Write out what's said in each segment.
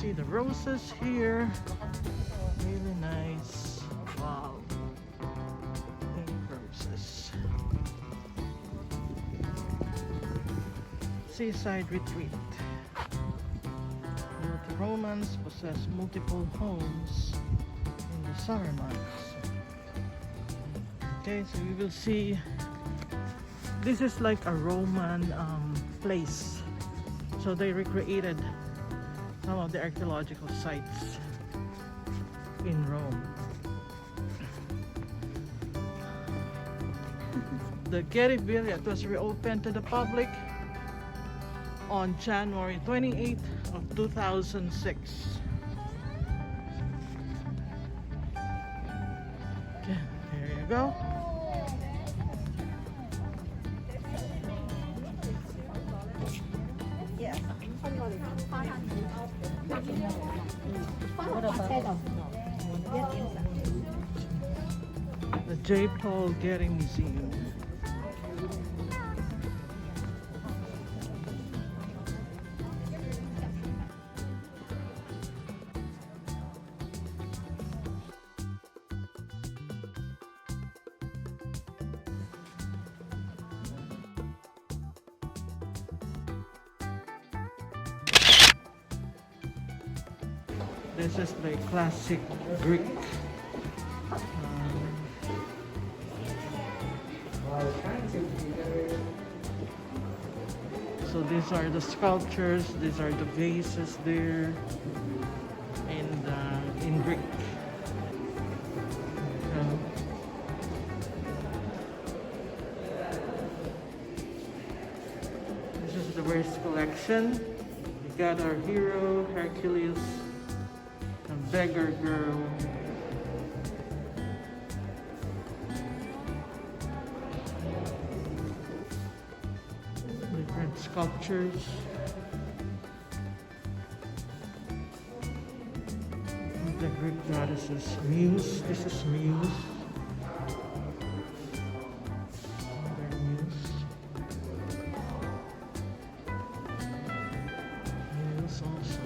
See the roses here. Really nice. Wow. Pink roses. Seaside retreat. The Romans possessed multiple homes in the summer months. Okay, so we will see. This is like a Roman place. So they recreated some of the archaeological sites in Rome. The Getty Villa was reopened to the public on January 28th of 2006. Okay, there you go. The J. Paul Getty Museum. This is the classic Greek. So these are the sculptures, these are the vases there, and in Greek. This is the waste collection. We got our hero, Hercules, a beggar girl. Different sculptures. The Greek goddesses. Muse. This is Muse. Another Muse. Muse also.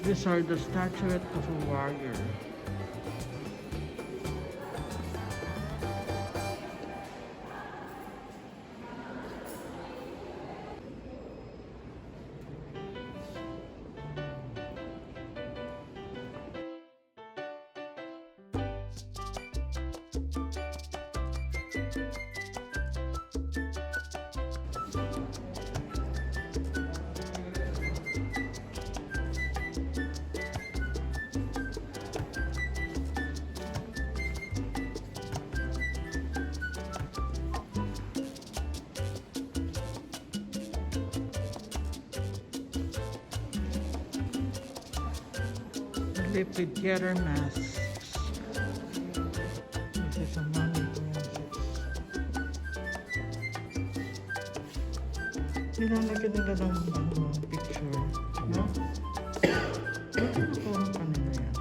These are the statuette of a warrior. Lipid getter masks. This is a money Francis. Nilalagyan nila ng picture. No? Kung ano na yan.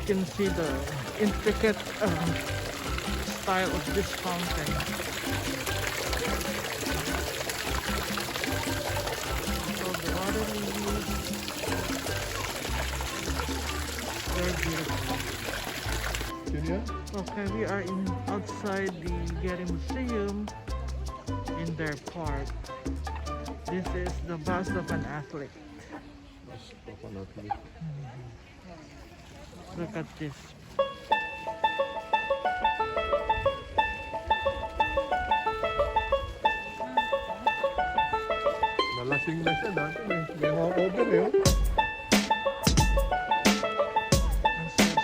You can see the intricate style of this fountain. So the water lilies, very beautiful. Okay, we are outside the Getty Museum in their park. This is the bust of an athlete. Look at this. Nalasing na siya dati. May mga order eh. This is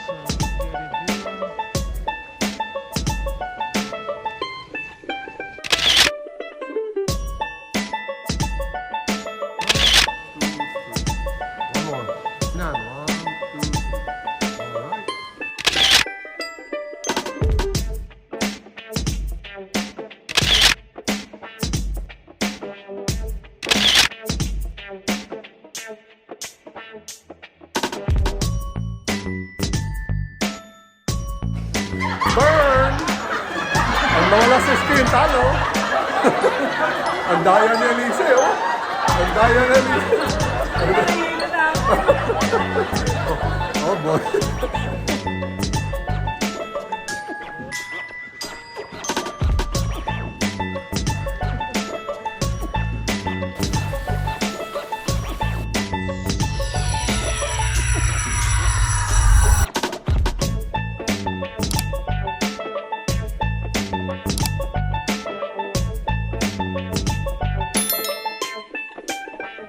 Nawala sa screen, talo. Ang daya ni Elise, oh. Ang daya ni Elise. Oh, boy.